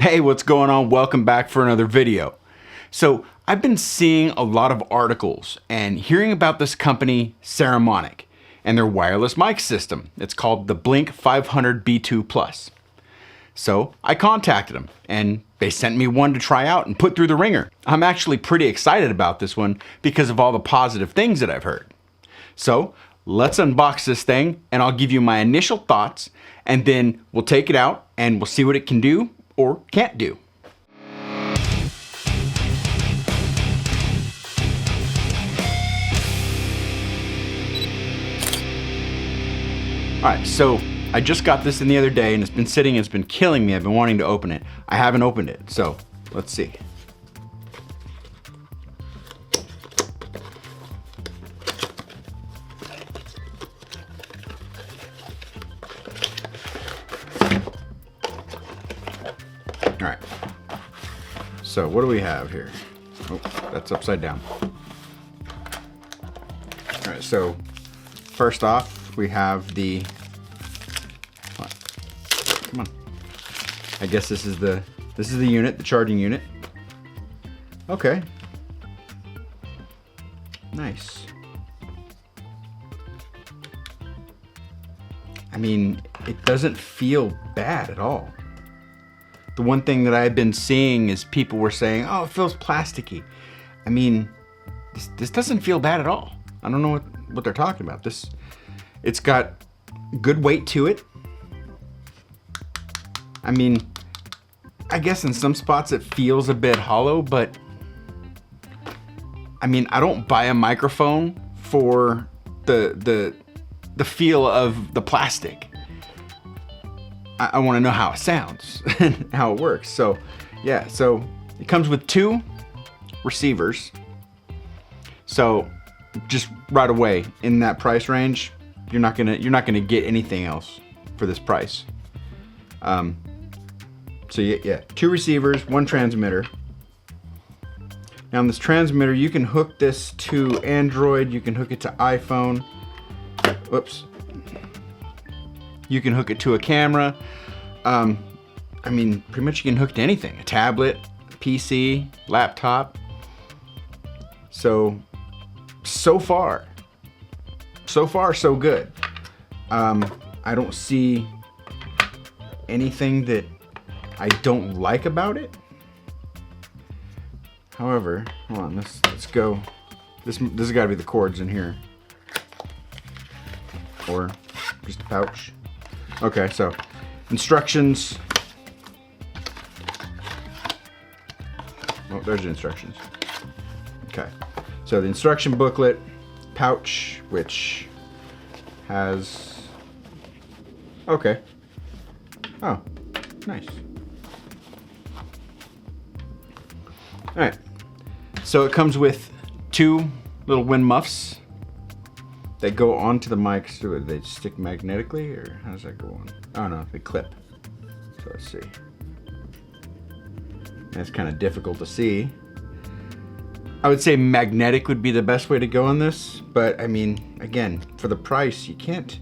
Hey, what's going on? Welcome back for another video. So I've been seeing a lot of articles and hearing about this company, Saramonic, and their wireless mic system. It's called the Blink 500 B2 Plus. So I contacted them and they sent me one to try out and put through the ringer. I'm actually pretty excited about this one because of all the positive things that I've heard. So let's unbox this thing and I'll give you my initial thoughts, and then we'll take it out and we'll see what it can do or can't do. All right, so I just got this in the other day and it's been sitting, it's been killing me. I've been wanting to open it. I haven't opened it, so let's see. All right, so what do we have here? Oh, that's upside down. All right, so first off, we have the, what? Come on. I guess this is the unit, the charging unit. Okay. Nice. I mean, it doesn't feel bad at all. The one thing that I've been seeing is people were saying, oh, it feels plasticky. I mean, this doesn't feel bad at all. I don't know what they're talking about. It's got good weight to it. I mean, I guess in some spots it feels a bit hollow, but I mean, I don't buy a microphone for the feel of the plastic. I want to know how it sounds and how it works. So yeah, so it comes with 2 receivers. So just right away in that price range, you're not gonna get anything else for this price. So yeah, 2 receivers, 1 transmitter. Now on this transmitter, you can hook this to Android, you can hook it to iPhone. Whoops. You can hook it to a camera. I mean, pretty much you can hook to anything. A tablet, PC, laptop. So far, so good. I don't see anything that I don't like about it. However, hold on, let's go. This has got to be the cords in here. Or just a pouch. Okay, so instructions. Oh, there's the instructions. Okay, so the instruction booklet, pouch, which has, okay. Oh, nice. All right, so it comes with 2 little wind muffs. They go onto the mic, so they stick magnetically, or how does that go on? Oh no, they clip. So let's see. That's kind of difficult to see. I would say magnetic would be the best way to go on this, but I mean, again, for the price, you can't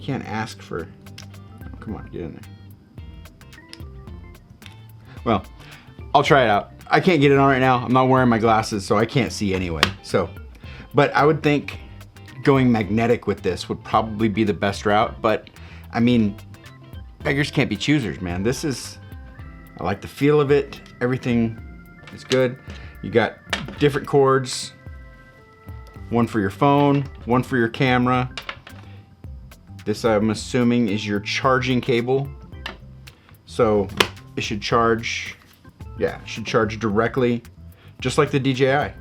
ask for, oh, come on, get in there. Well, I'll try it out. I can't get it on right now. I'm not wearing my glasses, so I can't see anyway. So, but I would think going magnetic with this would probably be the best route, but I mean, beggars can't be choosers, man. I like the feel of it. Everything is good. You got different cords, one for your phone, one for your camera. This, I'm assuming, is your charging cable. So it should charge, yeah, it should charge directly, just like the DJI.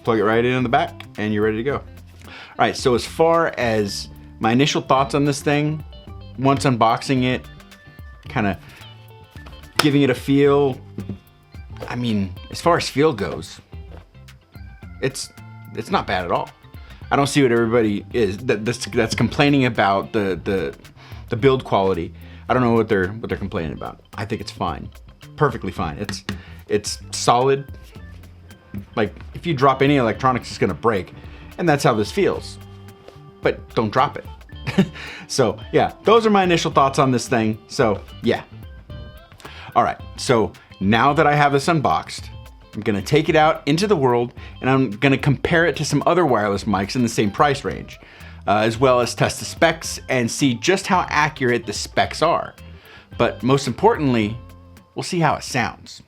Plug it right in the back and you're ready to go. All right, so as far as my initial thoughts on this thing, once unboxing it, kind of giving it a feel, I mean, as far as feel goes, it's not bad at all. I don't see what everybody is that's complaining about the build quality. I don't know what they're complaining about. I think it's fine, perfectly fine. It's solid. Like, if you drop any electronics, it's gonna break, and that's how this feels. But don't drop it. So yeah, those are my initial thoughts on this thing. So yeah. All right, so now that I have this unboxed, I'm gonna take it out into the world and I'm gonna compare it to some other wireless mics in the same price range, as well as test the specs and see just how accurate the specs are. But most importantly, we'll see how it sounds.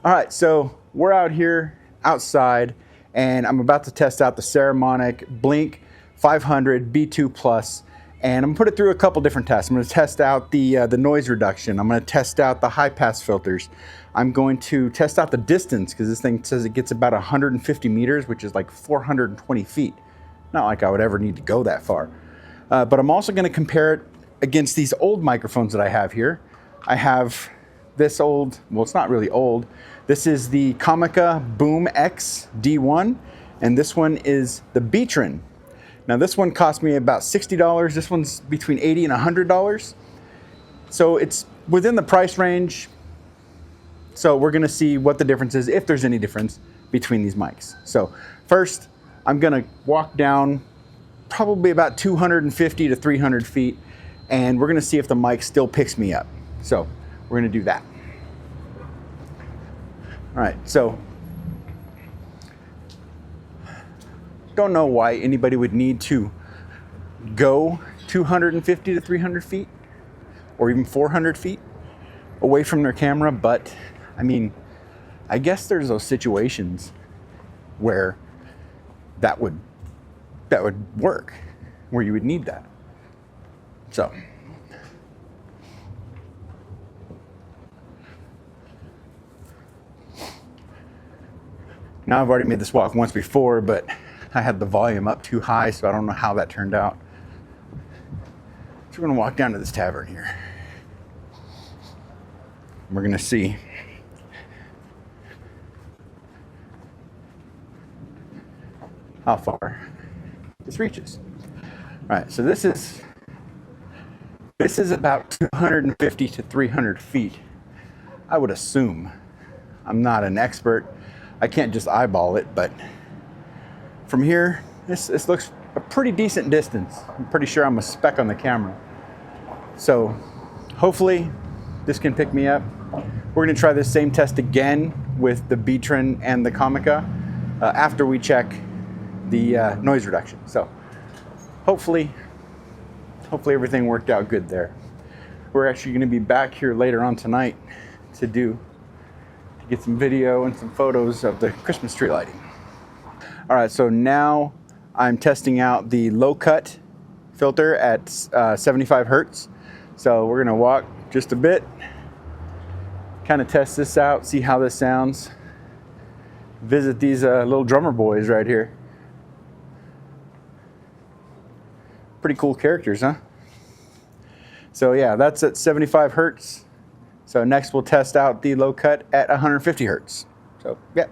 All right, so we're out here outside and I'm about to test out the Saramonic Blink 500 B2 Plus, and I'm gonna put it through a couple different tests. I'm gonna test out the noise reduction. I'm gonna test out the high pass filters. I'm going to test out the distance because this thing says it gets about 150 meters, which is like 420 feet. Not like I would ever need to go that far. But I'm also gonna compare it against these old microphones that I have here. I have this old, well, it's not really old. This is the Comica Boom X D1, and this one is the Beatron. Now this one cost me about $60. This one's between $80 and $100. So it's within the price range. So we're gonna see what the difference is, if there's any difference between these mics. So first, I'm gonna walk down probably about 250 to 300 feet, and we're gonna see if the mic still picks me up. So we're gonna do that. All right, so don't know why anybody would need to go 250 to 300 feet or even 400 feet away from their camera, but I mean, I guess there's those situations where that would work, where you would need that. So now I've already made this walk once before, but I had the volume up too high, so I don't know how that turned out. So we're gonna walk down to this tavern here. We're gonna see how far this reaches. All right, so this is about 250 to 300 feet. I would assume. I'm not an expert. I can't just eyeball it, but from here, this looks a pretty decent distance. I'm pretty sure I'm a speck on the camera. So hopefully this can pick me up. We're gonna try this same test again with the Beatron and the Comica after we check the noise reduction. So hopefully everything worked out good there. We're actually gonna be back here later on tonight to get some video and some photos of the Christmas tree lighting. All right, so now I'm testing out the low cut filter at 75 Hertz. So we're gonna walk just a bit, kind of test this out, see how this sounds. Visit these little drummer boys right here. Pretty cool characters, huh? So yeah, that's at 75 Hertz. So next we'll test out the low cut at 150 Hertz. So yeah.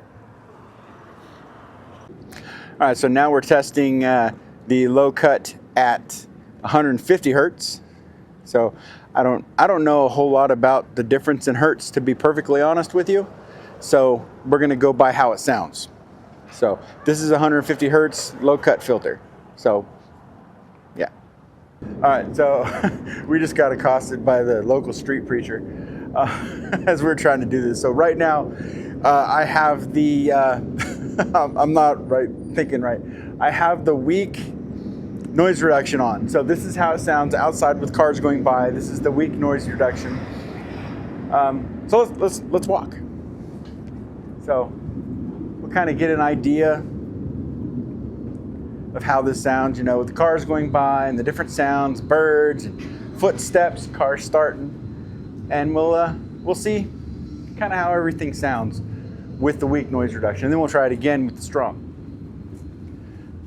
All right, so now we're testing the low cut at 150 Hertz. So I don't know a whole lot about the difference in Hertz, to be perfectly honest with you. So we're gonna go by how it sounds. So this is 150 Hertz low cut filter. So yeah. All right, so we just got accosted by the local street preacher as we're trying to do this. So right now, I have the, I'm not thinking right. I have the weak noise reduction on. So this is how it sounds outside with cars going by. This is the weak noise reduction. So let's walk. So we'll kind of get an idea of how this sounds, you know, with the cars going by and the different sounds, birds, and footsteps, cars starting, and we'll see kind of how everything sounds with the weak noise reduction. And then we'll try it again with the strong.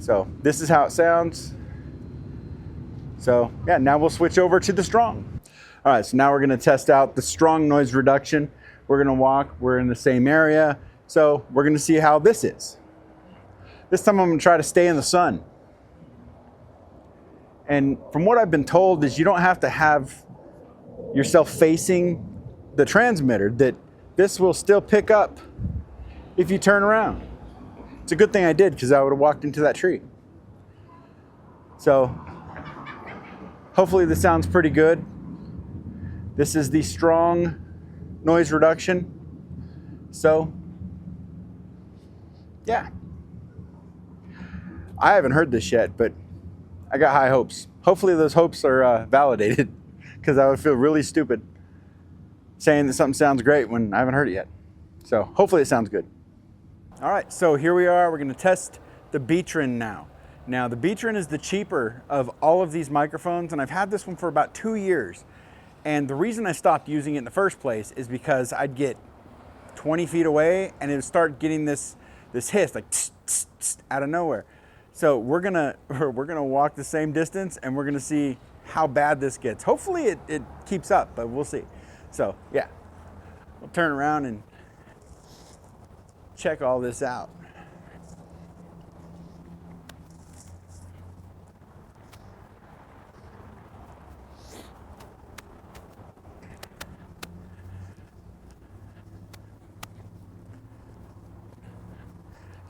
So this is how it sounds. So yeah, now we'll switch over to the strong. All right, so now we're gonna test out the strong noise reduction. We're gonna walk, we're in the same area. So we're gonna see how this is. This time I'm gonna try to stay in the sun. And from what I've been told is you don't have to have yourself facing the transmitter, that this will still pick up if you turn around. It's a good thing I did, because I would have walked into that tree. So hopefully this sounds pretty good. This is the strong noise reduction. So, yeah. I haven't heard this yet, but I got high hopes. Hopefully those hopes are validated, because I would feel really stupid saying that something sounds great when I haven't heard it yet. So hopefully it sounds good. All right, so here we are. We're going to test the Beatron now. Now the Beatron is the cheaper of all of these microphones, and I've had this one for about 2 years. And the reason I stopped using it in the first place is because I'd get 20 feet away and it would start getting this hiss, like tss, tss, tss, out of nowhere. So we're gonna walk the same distance and we're gonna see how bad this gets. Hopefully it keeps up, but we'll see. So yeah, we'll turn around and check all this out.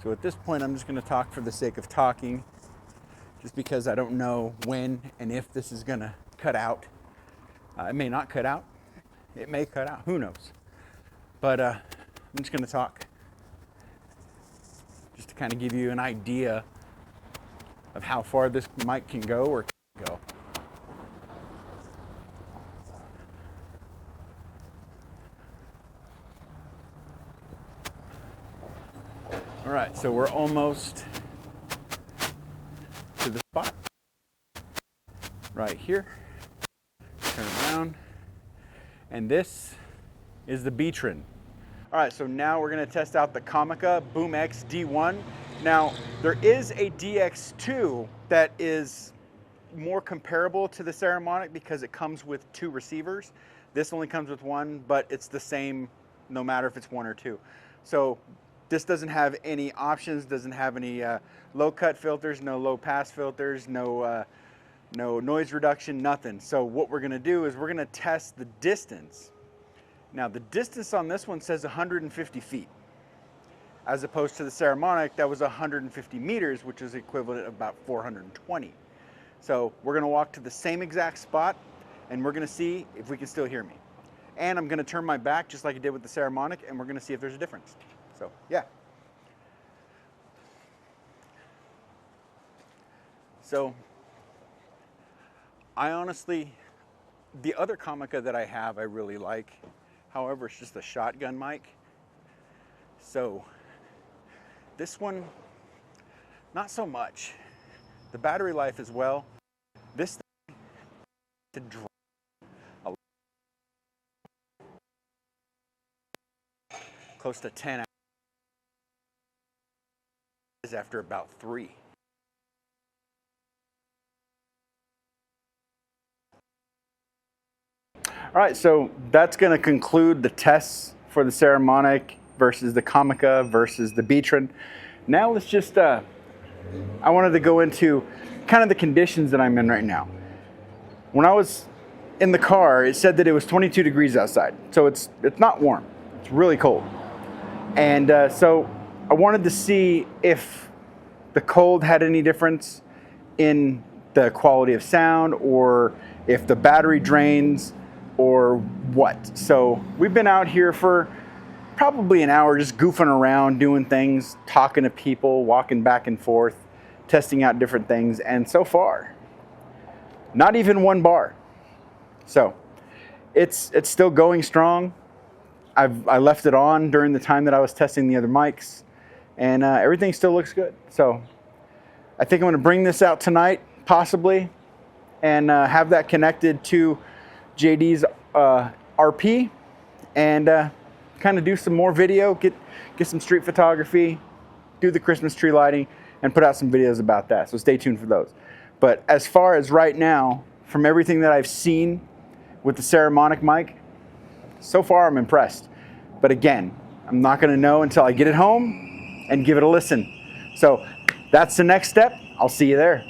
So at this point, I'm just going to talk for the sake of talking, just because I don't know when and if this is going to cut out. It may not cut out. It may cut out. Who knows? But I'm just going to talk, just to kind of give you an idea of how far this mic can go or can't go. All right, so we're almost to the spot. Right here. Turn around. And this is the Beatron. All right, so now we're gonna test out the Comica Boom X D1. Now, there is a DX2 that is more comparable to the Saramonic because it comes with 2 receivers. This only comes with 1, but it's the same no matter if it's 1 or 2. So this doesn't have any options, doesn't have any low cut filters, no low pass filters, no noise reduction, nothing. So what we're gonna do is we're gonna test the distance. Now the distance on this one says 150 feet, as opposed to the Saramonic that was 150 meters, which is equivalent of about 420. So we're gonna walk to the same exact spot and we're gonna see if we can still hear me. And I'm gonna turn my back just like I did with the Saramonic, and we're gonna see if there's a difference. So, yeah. So, I honestly, the other Comica that I have, I really like. However, it's just a shotgun mic. So, this one, not so much. The battery life as well. This thing to draw close to 10 hours after about 3. All right, so that's going to conclude the tests for the Saramonic versus the Comica versus the Beatron. Now let's just, I wanted to go into kind of the conditions that I'm in right now. When I was in the car, it said that it was 22 degrees outside. So it's not warm, it's really cold. And so I wanted to see if the cold had any difference in the quality of sound, or if the battery drains, or what. So we've been out here for probably an hour just goofing around, doing things, talking to people, walking back and forth, testing out different things. And so far, not even 1 bar. So it's still going strong. I left it on during the time that I was testing the other mics, and everything still looks good. So I think I'm going to bring this out tonight, possibly, and have that connected to JD's RP, and kind of do some more video, get some street photography, do the Christmas tree lighting, and put out some videos about that. So stay tuned for those. But as far as right now, from everything that I've seen with the Saramonic mic, so far I'm impressed. But again, I'm not going to know until I get it home and give it a listen. So that's the next step. I'll see you there.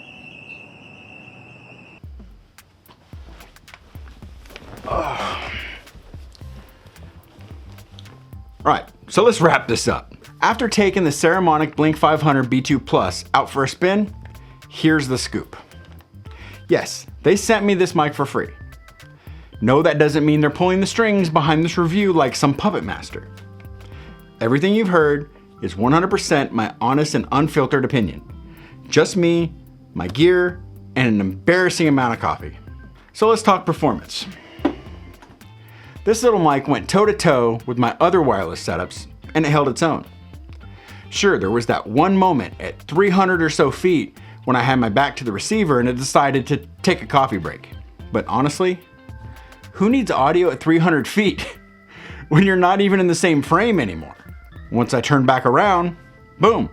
All right, so let's wrap this up. After taking the Saramonic Blink 500 B2 Plus out for a spin, here's the scoop. Yes, they sent me this mic for free. No, that doesn't mean they're pulling the strings behind this review like some puppet master. Everything you've heard is 100% my honest and unfiltered opinion. Just me, my gear, and an embarrassing amount of coffee. So let's talk performance. This little mic went toe to toe with my other wireless setups, and it held its own. Sure, there was that one moment at 300 or so feet when I had my back to the receiver and it decided to take a coffee break. But honestly, who needs audio at 300 feet when you're not even in the same frame anymore? Once I turned back around, boom,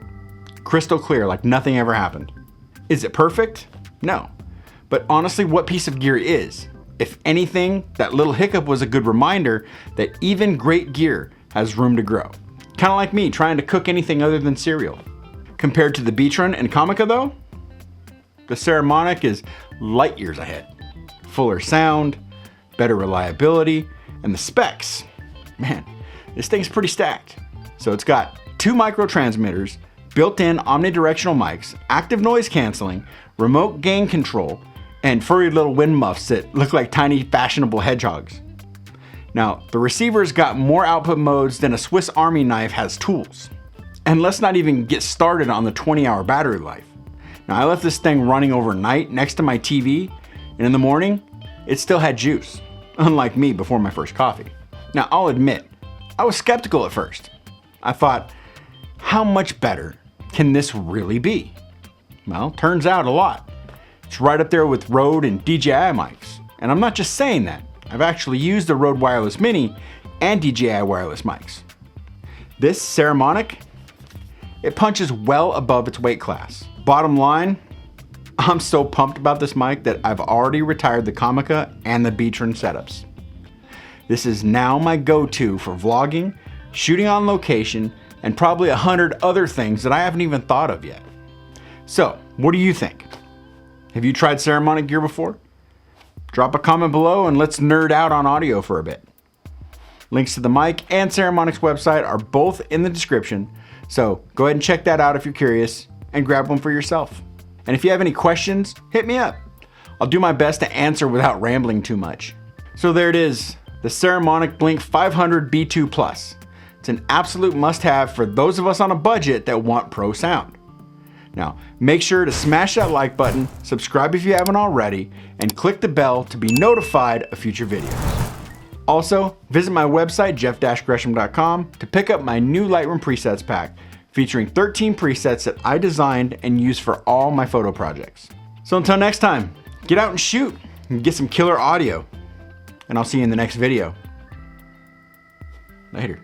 crystal clear like nothing ever happened. Is it perfect? No. But honestly, what piece of gear is? If anything, that little hiccup was a good reminder that even great gear has room to grow. Kind of like me trying to cook anything other than cereal. Compared to the Beatron and Comica though, the Saramonic is light years ahead. Fuller sound, better reliability, and the specs. Man, this thing's pretty stacked. So it's got 2 micro transmitters, built-in omnidirectional mics, active noise canceling, remote gain control, and furry little wind muffs that look like tiny fashionable hedgehogs. Now, the receiver's got more output modes than a Swiss Army knife has tools. And let's not even get started on the 20-hour battery life. Now, I left this thing running overnight next to my TV, and in the morning, it still had juice, unlike me before my first coffee. Now, I'll admit, I was skeptical at first. I thought, how much better can this really be? Well, turns out a lot. It's right up there with Rode and DJI mics. And I'm not just saying that. I've actually used the Rode Wireless Mini and DJI wireless mics. This Saramonic, it punches well above its weight class. Bottom line, I'm so pumped about this mic that I've already retired the Comica and the Beatron setups. This is now my go-to for vlogging, shooting on location, and probably 100 other things that I haven't even thought of yet. So, what do you think? Have you tried Saramonic gear before? Drop a comment below and let's nerd out on audio for a bit. Links to the mic and Saramonic's website are both in the description, so go ahead and check that out if you're curious and grab one for yourself. And if you have any questions, hit me up. I'll do my best to answer without rambling too much. So there it is, the Saramonic Blink 500 B2 Plus. It's an absolute must-have for those of us on a budget that want pro sound. Now, make sure to smash that like button, subscribe if you haven't already, and click the bell to be notified of future videos. Also, visit my website, jeff-gresham.com, to pick up my new Lightroom presets pack, featuring 13 presets that I designed and use for all my photo projects. So until next time, get out and shoot and get some killer audio. And I'll see you in the next video. Later.